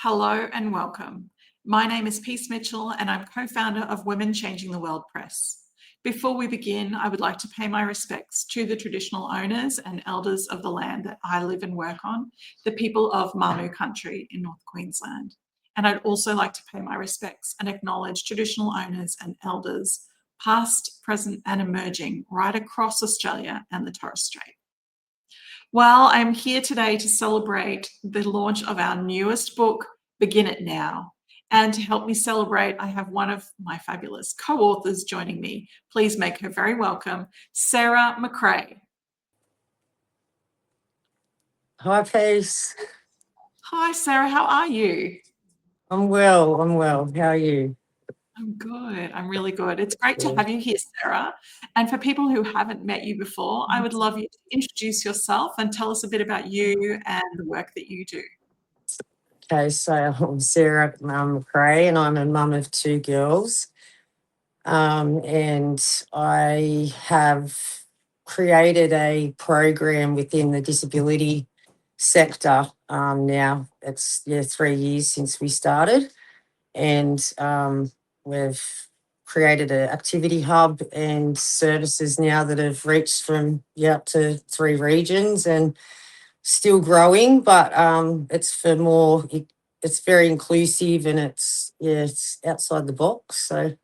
Hello and welcome. My name is Peace Mitchell and I'm co-founder of Women Changing the World Press. Before we begin, I would like to pay my respects to the traditional owners and elders of the land that I live and work on, the people of Mamu country in North Queensland. And I'd also like to pay my respects and acknowledge traditional owners and elders, past, present and emerging, right across Australia and the Torres Strait. Well, I'm here today to celebrate the launch of our newest book, Begin It Now. And to help me celebrate, I have one of my fabulous co-authors joining me. Please make her very welcome, Sarah Macrae. Hi, Peace. Hi, Sarah. How are you? I'm well. How are you? I'm good. I'm really good. It's great to have you here, Sarah. And for people who haven't met you before, I would love you to introduce yourself and tell us a bit about you and the work that you do. Okay, so I'm Sarah Macrae, and I'm a mum of two girls. And I have created a program within the disability sector. Now it's 3 years since we started, and we've created an activity hub and services now that have reached from up to 3 regions and still growing, but it's for more. It's very inclusive and it's outside the box. So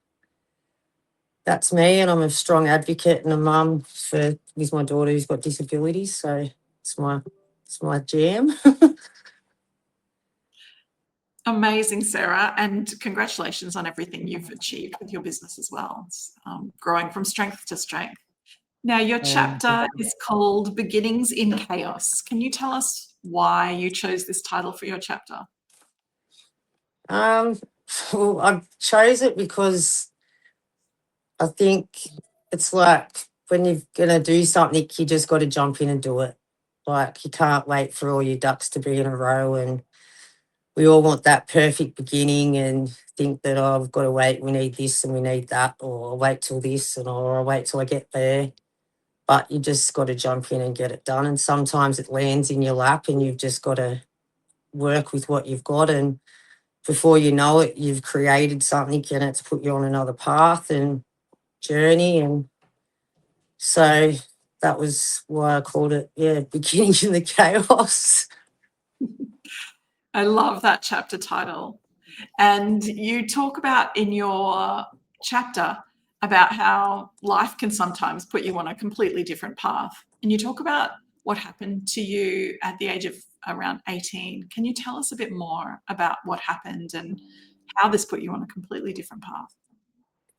that's me, and I'm a strong advocate and a mum for with my daughter who's got disabilities. So it's my jam. Amazing, Sarah, and congratulations on everything you've achieved with your business as well. It's growing from strength to strength. Now, your chapter is called Beginnings in Chaos. Can you tell us why you chose this title for your chapter? Well, I chose it because I think it's like when you're going to do something, you just got to jump in and do it. Like you can't wait for all your ducks to be in a row, and we all want that perfect beginning and think that, oh, I've got to wait, we need this and we need that, or I'll wait till this or I'll wait till I get there. But you just got to jump in and get it done. And sometimes it lands in your lap and you've just got to work with what you've got. And before you know it, you've created something and it's put you on another path and journey. And so that was why I called it, Beginning in the Chaos. I love that chapter title. And you talk about in your chapter about how life can sometimes put you on a completely different path. And you talk about what happened to you at the age of around 18. Can you tell us a bit more about what happened and how this put you on a completely different path?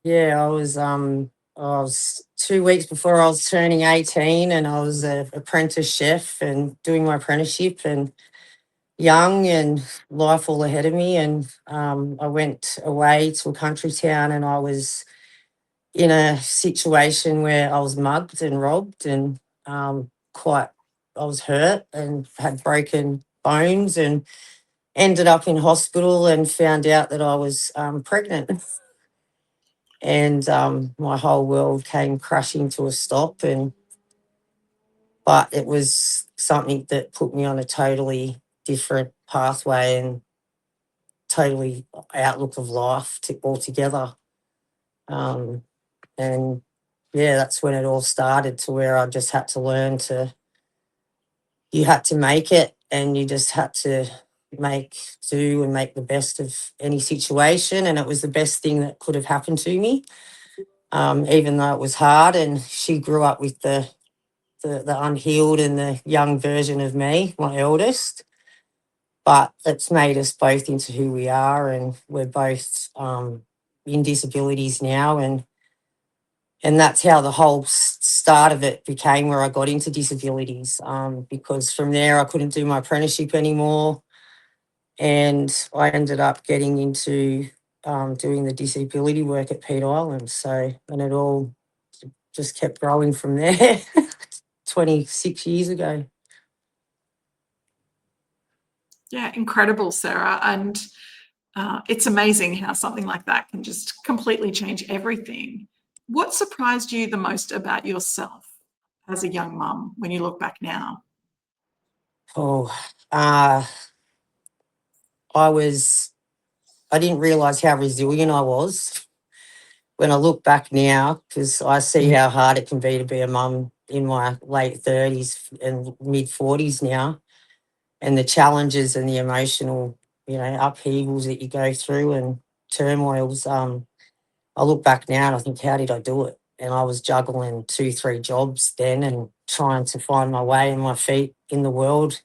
Yeah, I was 2 weeks before I was turning 18, and I was an apprentice chef and doing my apprenticeship and young and life all ahead of me. And I went away to a country town, and I was in a situation where I was mugged and robbed and I was hurt and had broken bones and ended up in hospital and found out that I was pregnant. And my whole world came crashing to a stop. But it was something that put me on a totally different pathway and totally outlook of life altogether. And that's when it all started, to where I just had to learn you had to make it, and you just had to do and make the best of any situation. And it was the best thing that could have happened to me, even though it was hard. And she grew up with the unhealed and the young version of me, my eldest. But it's made us both into who we are, and we're both in disabilities now. And that's how the whole start of it became, where I got into disabilities, because from there I couldn't do my apprenticeship anymore. And I ended up getting into doing the disability work at Pete Island. And it all just kept growing from there 26 years ago. Yeah, incredible, Sarah. And it's amazing how something like that can just completely change everything. What surprised you the most about yourself as a young mum when you look back now? Oh, I I didn't realise how resilient I was when I look back now, because I see how hard it can be to be a mum in my late 30s and mid 40s now, and the challenges and the emotional, upheavals that you go through and turmoils. I look back now and I think, how did I do it? And I was juggling 2, 3 jobs then and trying to find my way and my feet in the world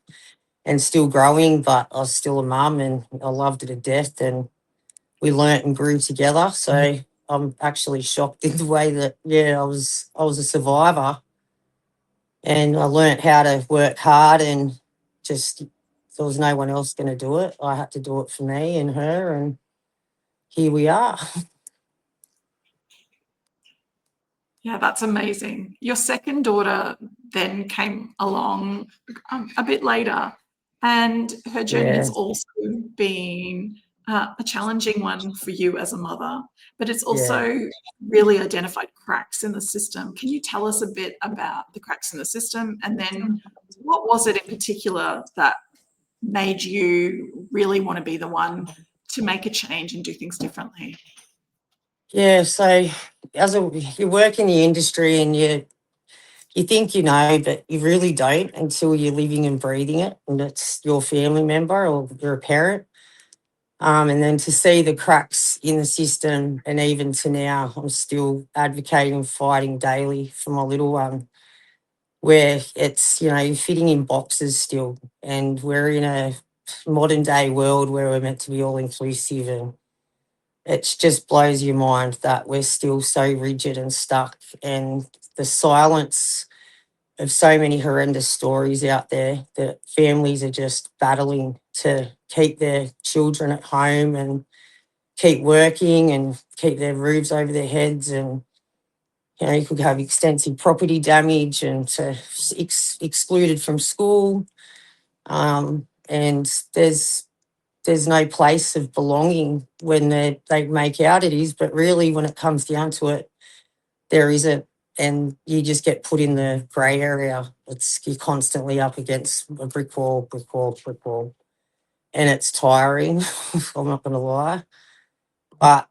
and still growing, but I was still a mum and I loved her to death, and we learnt and grew together. So I'm actually shocked in the way that, I was a survivor, and I learnt how to work hard, and just there was no one else going to do it. I had to do it for me and her, and here we are. Yeah, that's amazing. Your second daughter then came along a bit later, and her journey Yeah, has also been a challenging one for you as a mother, but it's yeah. also really identified cracks in the system. Can you tell us a bit about the cracks in the system, and then what was it in particular that made you really want to be the one to make a change and do things differently? Yeah, so you work in the industry and you think you know, but you really don't until you're living and breathing it, and it's your family member or you're a parent. And then to see the cracks in the system, and even to now, I'm still advocating, fighting daily for my little one, where it's, you're fitting in boxes still. And we're in a modern day world where we're meant to be all inclusive, and it just blows your mind that we're still so rigid and stuck, and the silence of so many horrendous stories out there that families are just battling to keep their children at home and keep working and keep their roofs over their heads. And you could have extensive property damage and excluded from school. And there's no place of belonging when they make out it is, but really when it comes down to it, there isn't, and you just get put in the grey area. You're constantly up against a brick wall, brick wall, brick wall, and it's tiring. I'm not going to lie, but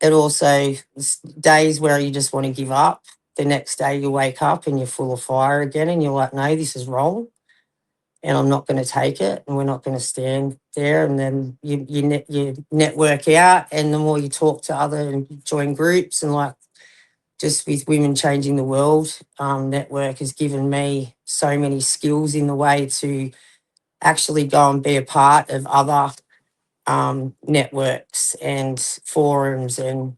it also is days where you just want to give up. The next day you wake up and you're full of fire again, and you're like, no, this is wrong, and I'm not going to take it, and we're not going to stand there. And then you network out, and the more you talk to other and join groups, and like just with Women Changing the World, network has given me so many skills in the way to actually go and be a part of other networks and forums, and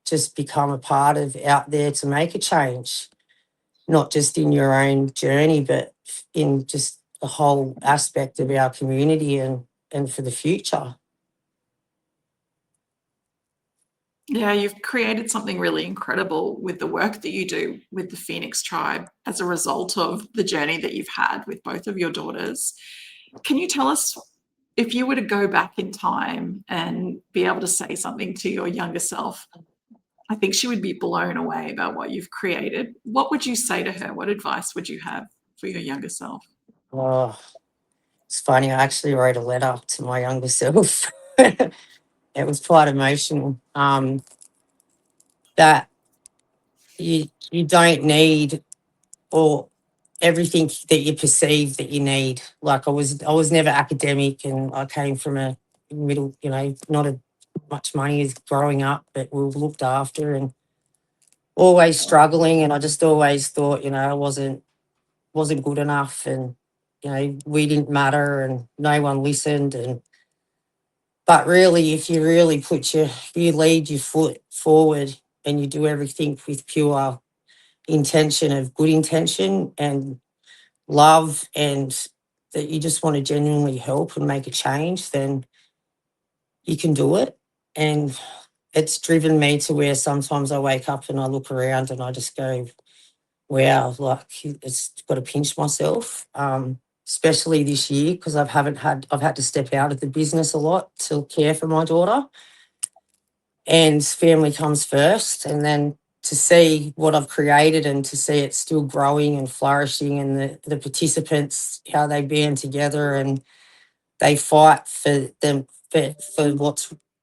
just become a part of out there to make a change, not just in your own journey, but in just the whole aspect of our community and for the future. Yeah, you've created something really incredible with the work that you do with the Phoenix Tribe as a result of the journey that you've had with both of your daughters. Can you tell us, if you were to go back in time and be able to say something to your younger self, I think she would be blown away about what you've created. What would you say to her? What advice would you have for your younger self? Oh, it's funny. I actually wrote a letter to my younger self. It was quite emotional. That you don't need, or everything that you perceive that you need. Like I was never academic, and I came from a middle, not a much money as growing up, but we were looked after and always struggling. And I just always thought, I wasn't good enough, and we didn't matter, and no one listened. And but really, if you really you lead your foot forward, and you do everything with pure intention of good intention and love, and that you just want to genuinely help and make a change, then you can do it. And it's driven me to where sometimes I wake up and I look around and I just go, wow, like it's got to pinch myself. Especially this year, because I've had to step out of the business a lot to care for my daughter, and family comes first. And then to see what I've created and to see it still growing and flourishing, and the participants, how they band together, and they fight for them for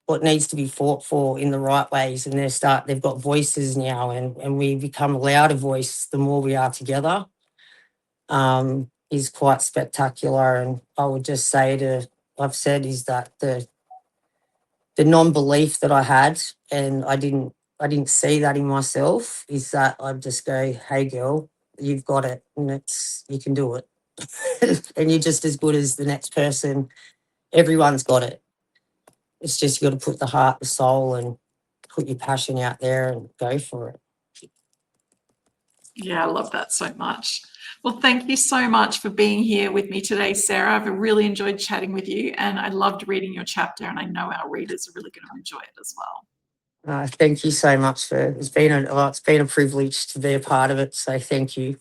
what needs to be fought for in the right ways, and they've got voices now, and we become a louder voice the more we are together. Is quite spectacular. And I would just say I've said is that the non-belief that I had, and I didn't see that in myself, is that I'd just go, hey girl, you've got it, and you can do it. And you're just as good as the next person. Everyone's got it. It's just you got to put the heart, the soul, and put your passion out there and go for it. Yeah, I love that so much. Well, thank you so much for being here with me today, Sarah. I've really enjoyed chatting with you, and I loved reading your chapter, and I know our readers are really going to enjoy it as well. Thank you so much it's been a privilege to be a part of it. So thank you.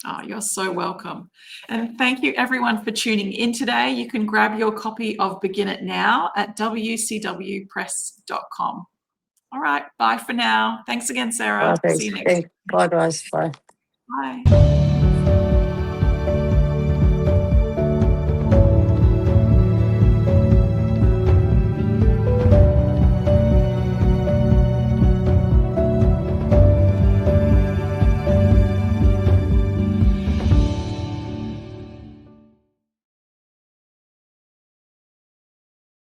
Oh, you're so welcome. And thank you everyone for tuning in today. You can grab your copy of Begin It Now at wcwpress.com. All right, bye for now. Thanks again, Sarah. See you next time. Bye guys. Bye. Bye.